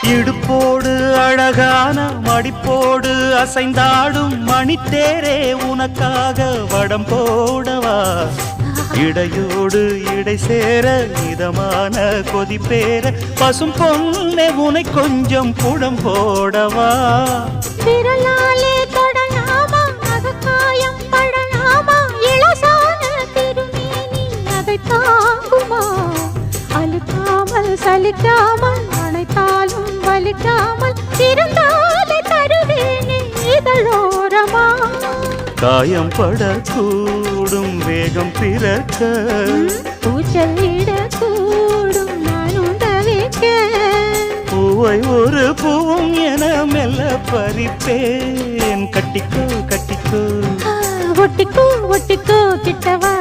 இடுப்போடு அழகான மடிப்போடு அசைந்தாடும் மணித்தேரே உனக்காக வடம் போடவா இடையோடு இடை சேர இதமான கொதிப்பேர பசும் பொன்னே உனை கொஞ்சம் புடம் போடவா விரலாலே தொடலாமா அகக்காயம் படலாமா இளசான திருமேனி அதை தாங்குமா அழுக்காமல் சலிக்காமல் அணைத்தாலும் வலிக்காமல் இருந்தாலே தருவேனே இதழோரமா காயம் படக்கூடும் வேகம் பிறக்க பூச்சலிடக்கூடும் நானும் தவிக்க பூவை ஒரு பூவும் என மெல்ல பறிப்பேன் கட்டிக்கோ கட்டிக்கோ ஒட்டிக்கோ ஒட்டிக்கோ கிட்டவா